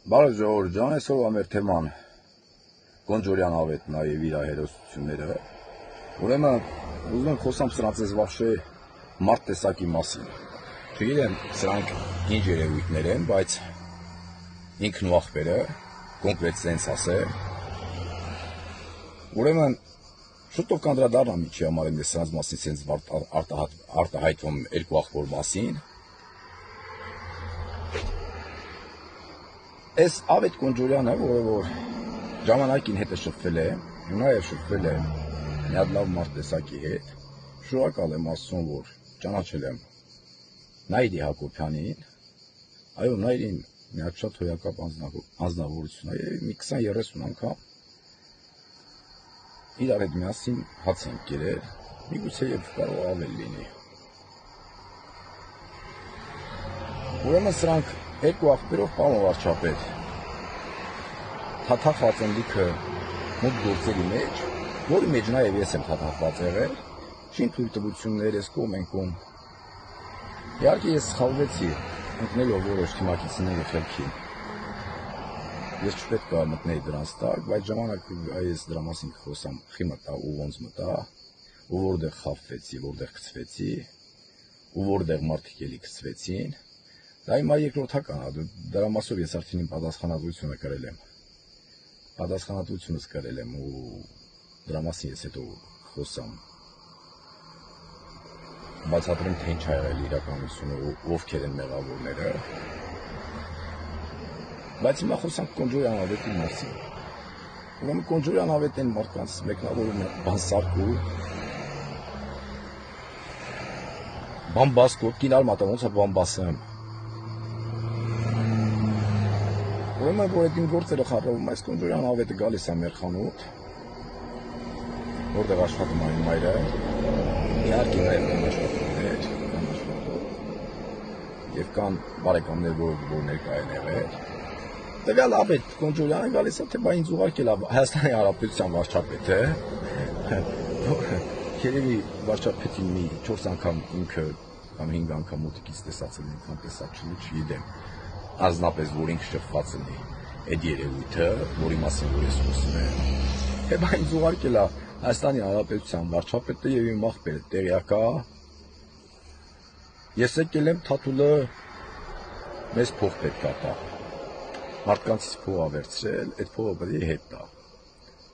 Բարև ժողովուրդ ջան, այսօրվա մեր թեման Գոնջորյան ավետն է եւ իր հերոսությունները։ Ուրեմն ուզում եմ խոսամ սրանց вообще մարդ տեսակի մասին։ Չգիտեմ սրանք ինչ երևույթներ են, բայց ինքն ու ախպերը կոնկրետ sense ասեմ։ Ուրեմն շուտով կանդրադառնամ ինչի համար եմ սրանց մասին sense արտահայտվում երկու ախպոր մասին։ Այս Ավետ Գոնջորյանը, որ ժամանակին հետը շփվել է, նաև շփվել է մի հատ լավ մարդ տեսակի հետ, շնորհակալ եմ Աստծուն, որ ճանաչել եմ Նայիրի Հակոբյանին, այո, Նայիրին մի հատ շատ հոյակապ անձնավորություն է, մի 20-30 անգամ իրար հետ միասին հաց ենք կերել, միգուցե եւ կարող ավել լինի։ Ուրեմն սրանք երկու աղբերով պարոն վարչապետ թաթախված են լիքը մոտ գործերի մեջ, որի մեջ նաև ես եմ թաթախված եղել, շին թույլտվություններ ես կողմ են կողմ։ Իհարկե ես սխալվեցի, ընկնելով որոշ թիմակիցների խելքին։ Ես չպետք է մտնեի դրանց տակ, բայց ժամանակ ես դրա մասին կխոսամ, խի մտա ու ոնց մտա, ու որտեղ խաբվեցի, որտեղ գցվեցի, ու որտեղ մարդիկ էլի գցվեցին։ Դա իմ երկրորդական է, դրա մասով ես արդեն իմ պատասխանատվությունը կրել եմ։ Պատասխանատվությունս կրել եմ ու դրա մասին ես հետո խոսամ։ Բացատրեմ թե ինչ ա եղել իրականությունը ու ովքեր են մեղավորները։ Բայց հիմա խոսանք Գոնջորյան ավետի մասին։ Ուրեմն Գոնջորյան ավետին մարդկանց մեկնավորում է բանսարկու, բամբասկոտ, կինար մատա ոնց է բամբասեմ։ Ուրեմն որ այդ իմ գործերը խառնվում, այս Գոնջորյան ավետը գալիս է մեր խանութ, որտեղ աշխատում է իմ մայրը, իհարկե նաև կան աշխատողներ, եւ կան բարեկամներ, որ ներկա են եղել։ Տվյալ ավետ Գոնջորյանը գալիս է, թե բա ինձ ուղարկել է Հայաստանի Հանրապետության վարչապետը, երևի վարչապետին մի 4 անգամ ինքը կամ 5 անգամ մոտիկից տեսածել ինքան տեսած չգիտեմ, անձնապես որ ինքը շփված լինի այդ երևույթը, որի մասին որ ես խոսում եմ, թե բա ինձ ուղարկել է Հայաստանի Հանրապետության վարչապետը եւ իմ ախպերը տեղյակ է։ Ես եկել եմ Թաթուլը մեզ փող պետք է տա։ Մարդկանցից փող ա վերցրել, այդ փողը պետք է հետ տա։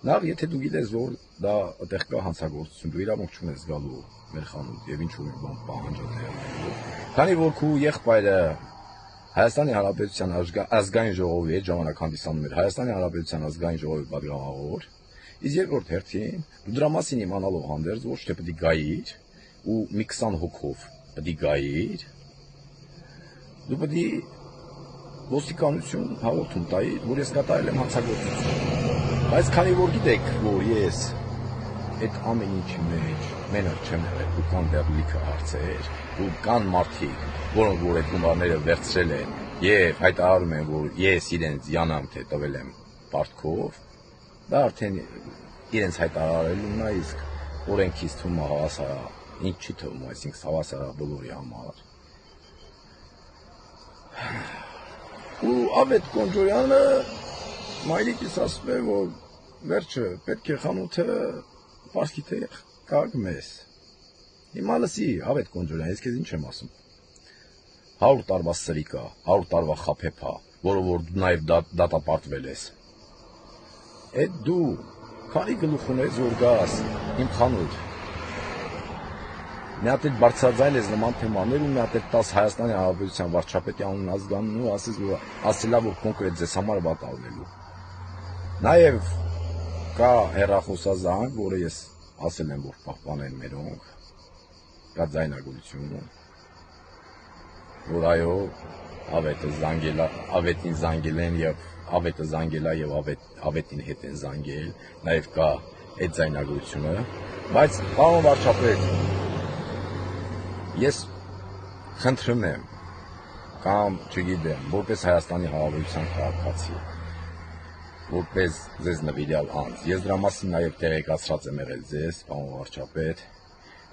Նախ եթե դու գիտես, որ դա այդտեղ կա հանցագործություն, դու իրավունք չունես գալու մեր խանութ եւ ինչ-որ մի բան պահանջել։ Քանի որ քու եղբայրը Հայաստանի Հանրապետության ազգային ժողովի այդ ժամանակ հանդիսանում էր Հայաստանի Հանրապետության ազգային ժողովի պատգամավոր, իսկ երկրորդ հերթին դու դրա մասին իմանալով հանդերձ ոչ թե պետք է գայիր ու մի 20 հոգով պետք է գայիր, դու պետք է ոստիկանություն հաղորդում տայի, որ ես կատարել եմ հանցագործություն։ Բայց քանի որ գիտեք, որ ես այդ ամեն ինչի մեջ մենակ չեմ եղել, ու կան դեռ լիքը հարցեր, ու կան մարդիկ, որոնք որ այդ գումարները վերցրել են եւ հայտարարում են, որ ես իրենց յանամ թե տվել եմ պարտքով, դա արդեն իրենց հայտարարելուն է, իսկ օրենքից թվում է հավասար, ինչ չի թվում, այսինքն հավասար բոլորի համար։ Ու Ավետ Գոնջորյանը մայրիկիս ասում է, որ վերջը պետք է խանութը պարսկի տեղ կարգ մեզ։ Հիմա լսի, Ավետ Գոնջորյան, ես քեզ ինչ եմ ասում։ 100 տարվա սրիկա, 100 տարվա խափեփա, որը որ դու նաև դատապարտվել ես։ Այդ դու քանի գլուխ ունես որ գաս իմ խանութ։ Մի հատ էլ բարձրաձայն ես նման թեմաներ ու մի հատ էլ 10 Հայաստանի Հանրապետության վարչապետի անուն ազգանուն ու ասելա որ կոնկրետ ձեզ համար վատ ալնելու։ Նաև կա հեռախոսազանգ, որը ես ասել եմ որ պահպանեն մերոնք, կա ձայնագրություն, որ այո ավետին զանգել են եւ ավետը զանգել է եւ ավետին հետ են զանգել, նաև կա այդ ձայնագրությունը, բայց պարոն վարչապետ ես խնդրում եմ կամ չգիտեմ, որպես Հայաստանի Հանրապետության քաղաքացի, որպես ձեզ նվիրյալ անձ, ես դրա մասին նաև տեղեկացրած եմ եղել ձեզ, պարոն վարչապետ,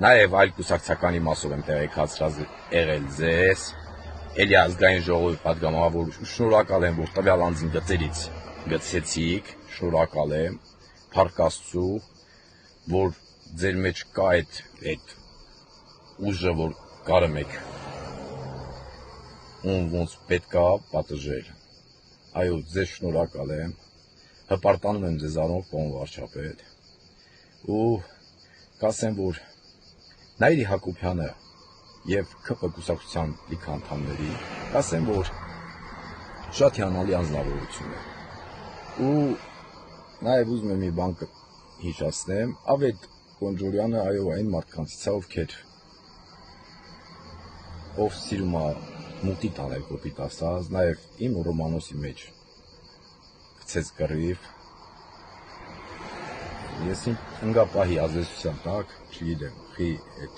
նաև այլ կուսակցականի մասով եմ տեղեկացրած եղել ձեզ, Էլի ազգային ժողովի պատգամավոր, շնորհակալ եմ, որ տվյալ անձին գծերից գցեցիք, շնորհակալ եմ, փառք Աստծո, որ ձեր մեջ կա այդ ուժը, որ կարում եք ոնց պետք է պատժել։ Այո, ձեզ շնորհակալ եմ, հպարտանում եմ ձեզանով, պարոն վարչապետ, ու կասեմ, որ Նաիրի Հակոբյանը և ՔՊ կուսակցության լիք անդամների, կասեմ, որ շատ հիանալի անձնավորություն է։ Ու նաև ուզում եմ մի բան հիշեցնեմ, Ավետ Կոնջորյանը, այո, այն մարդկանցից է, ով սիրում է մուտի տանել կոպիտ ասած, նաև իմ Ռոմանոսի մեջ գցեց կռիվ։ Ես իմ ընկապահի ազդեցության տակ, չգիտեմ, խի այդ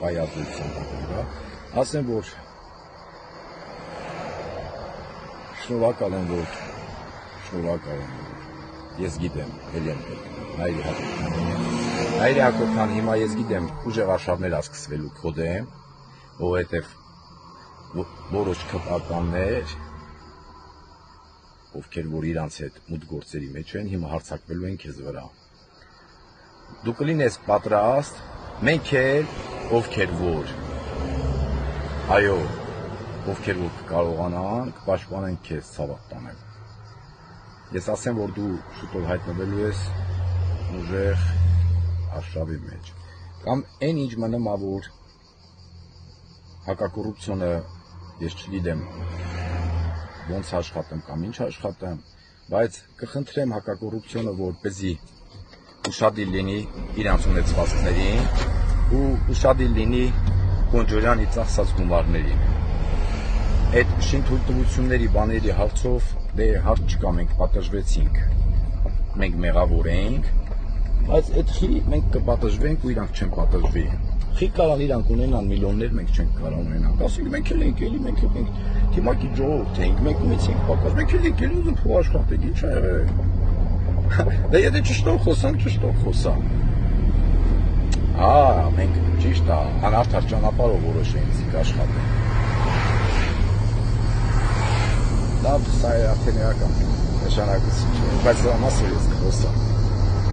պահի ազդեցության տակ ընկա, ասեմ, որ շնորհակալ եմ, որ ես գիտեմ, էլի եմ Նաիրի Հակոբյան, հիմա ես գիտեմ, ուժեղ արշավներ է սկսվելու քո դեմ, որովհետև որոշ ՔՊ-ականներ, ովքեր որ իրանց հետ մուտ գործերի մեջ են, հիմա հարձակվելու են քեզ վրա։ Դու կլինես պատրաստ, մենք էլ, ովքեր որ կարողանան, կպաշտպանենք քեզ ցավոք տանել։ Ես ասեմ, որ դու շուտով հայտնվելու ես ուժեղ արշավի մեջ։ Կամ այն ինչ մնում է, որ հակակոռուպցիոնը, ես չգիտեմ ոնց աշխատեմ կամ ինչ աշխատեմ, բայց կխնդրեմ հակակոռուպցիոնը, որպեսզի ուշադիր լինի իրանց ունեցվածքներին ու ուշադիր լինի Կոնջորյանի ծախսած գումարներին։ Այդ շինթույլտվությունների բաների հարցով դե հարց չկա, մենք պատժվեցինք, մենք մեղավոր էինք, բայց այդ խի մենք կպատժվենք ու իրանք չեն պատժվի։ Խի կարան իրանք ունենան միլիոններ, մենք չենք կարող ունենանք, ասենք մենք էլ ենք թիմակի ժողովուրդ էինք, մենք ունեցինք պակաս, մենք էլ ենք ուզում փող աշխատենք, ինչ ա եղել։ Դե եթե ճշտով խոսանք։ Մենք ճիշտ է, անարդար ճանապարհով որոշեցինք աշխատել։ Լավ, սա է արդեն իրական նշանակություն չէ, բայց դրա մասին ես կխոսամ։